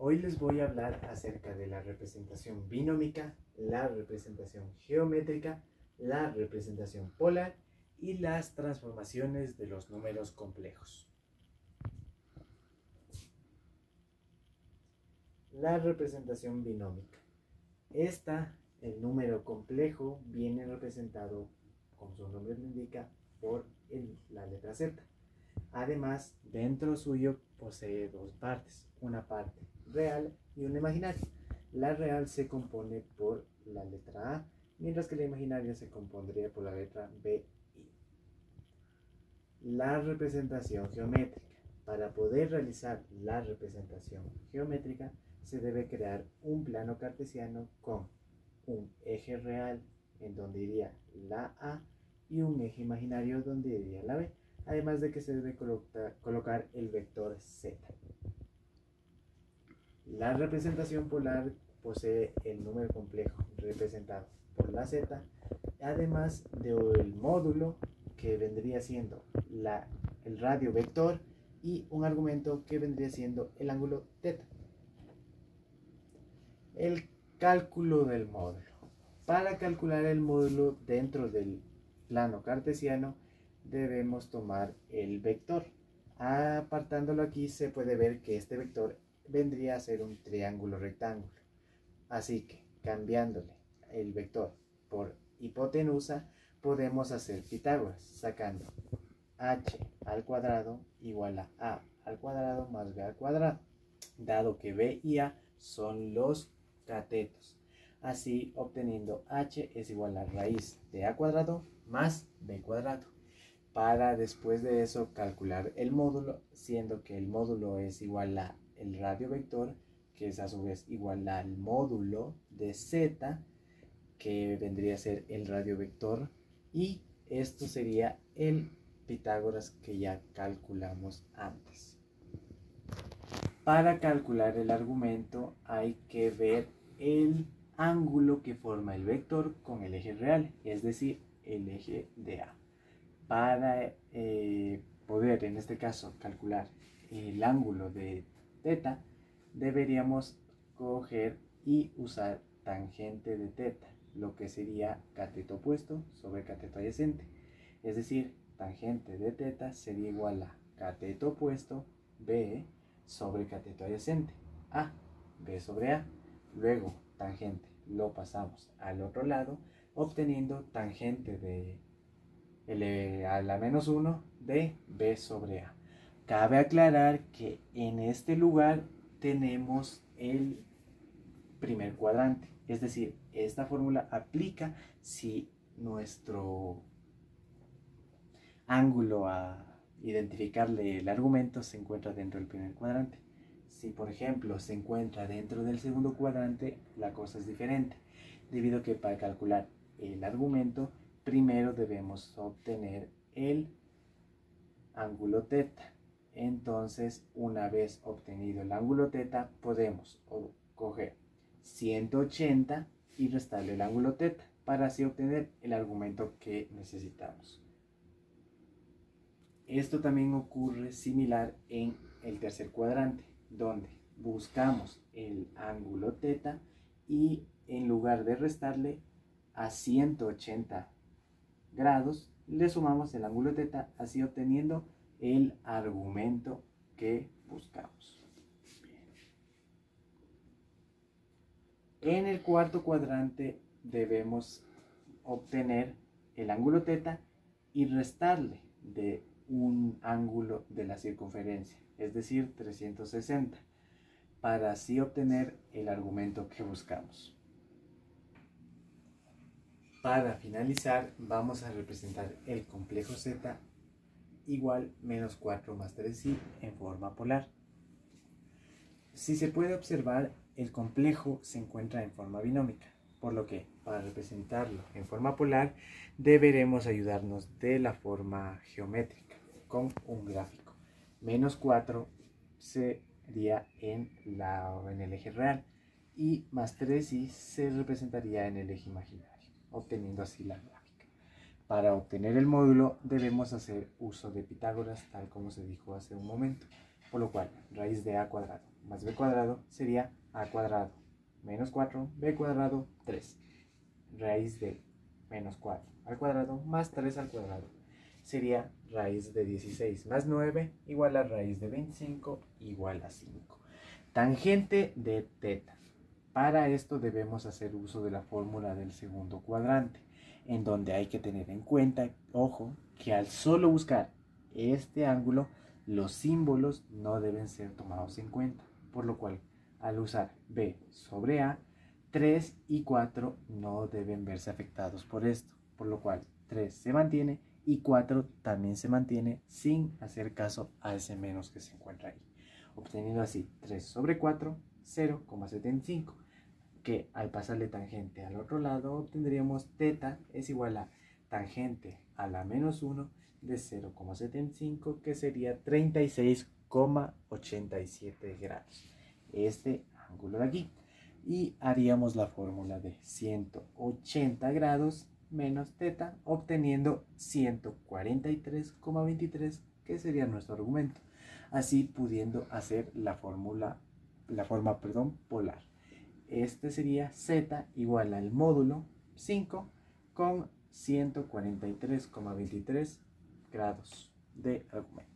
Hoy les voy a hablar acerca de la representación binómica, la representación geométrica, la representación polar y las transformaciones de los números complejos. La representación binómica. El número complejo, viene representado, como su nombre lo indica, por la letra Z. Además, dentro suyo posee dos partes, una parte real y una imaginaria. La real se compone por la letra A, mientras que la imaginaria se compondría por la letra B y I. La representación geométrica. Para poder realizar la representación geométrica, se debe crear un plano cartesiano con un eje real en donde iría la A y un eje imaginario donde iría la B, además de que se debe colocar el vector Z. La representación polar posee el número complejo representado por la Z, además del módulo que vendría siendo el radio vector y un argumento que vendría siendo el ángulo θ. El cálculo del módulo. Para calcular el módulo dentro del plano cartesiano debemos tomar el vector. Apartándolo aquí se puede ver que este vector vendría a ser un triángulo rectángulo. Así que cambiándole el vector por hipotenusa podemos hacer Pitágoras sacando h al cuadrado igual a al cuadrado más b al cuadrado, dado que b y a son los catetos. Así obteniendo h es igual a raíz de a cuadrado más b cuadrado. Para después de eso calcular el módulo, siendo que el módulo es igual a el radio vector, que es a su vez igual al módulo de z, que vendría a ser el radio vector, y esto sería el Pitágoras que ya calculamos antes. Para calcular el argumento hay que ver el ángulo que forma el vector con el eje real, es decir, el eje de A. Para poder, en este caso, calcular el ángulo de θ, deberíamos coger y usar tangente de θ, lo que sería cateto opuesto sobre cateto adyacente. Es decir, tangente de θ sería igual a cateto opuesto B sobre cateto adyacente, A, B sobre A. Luego, tangente lo pasamos al otro lado, obteniendo tangente de a la menos 1 de B sobre A. Cabe aclarar que en este lugar tenemos el primer cuadrante, es decir, esta fórmula aplica si nuestro ángulo a identificarle el argumento se encuentra dentro del primer cuadrante. Si por ejemplo se encuentra dentro del segundo cuadrante, la cosa es diferente, debido a que para calcular el argumento primero debemos obtener el ángulo θ. Entonces, una vez obtenido el ángulo θ, podemos coger 180 y restarle el ángulo θ para así obtener el argumento que necesitamos. Esto también ocurre similar en el tercer cuadrante, donde buscamos el ángulo θ y en lugar de restarle a 180 grados, le sumamos el ángulo θ, así obteniendo el argumento que buscamos. En el cuarto cuadrante debemos obtener el ángulo θ y restarle de un ángulo de la circunferencia, es decir, 360, para así obtener el argumento que buscamos. Para finalizar, vamos a representar el complejo Z igual menos 4 más 3i en forma polar. Si se puede observar, el complejo se encuentra en forma binómica, por lo que para representarlo en forma polar deberemos ayudarnos de la forma geométrica con un gráfico. Menos 4 sería en el eje real y más 3i se representaría en el eje imaginario, obteniendo así la gráfica. Para obtener el módulo debemos hacer uso de Pitágoras, tal como se dijo hace un momento, por lo cual raíz de a cuadrado más b cuadrado sería a cuadrado menos 4b cuadrado 3. Raíz de menos 4 al cuadrado más 3 al cuadrado sería raíz de 16 más 9 igual a raíz de 25 igual a 5. Tangente de teta. Para esto debemos hacer uso de la fórmula del segundo cuadrante, en donde hay que tener en cuenta, ojo, que al solo buscar este ángulo, los símbolos no deben ser tomados en cuenta, por lo cual al usar b sobre a, 3 y 4 no deben verse afectados por esto, por lo cual 3 se mantiene y 4 también se mantiene sin hacer caso a ese menos que se encuentra ahí, obteniendo así 3 sobre 4, 0,75, que al pasarle tangente al otro lado obtendríamos teta es igual a tangente a la menos 1 de 0,75, que sería 36,87 grados. Este ángulo de aquí. Y haríamos la fórmula de 180 grados menos teta, obteniendo 143,23, que sería nuestro argumento. Así pudiendo hacer la forma polar. Este sería z igual al módulo 5 con 143,23 grados de argumento.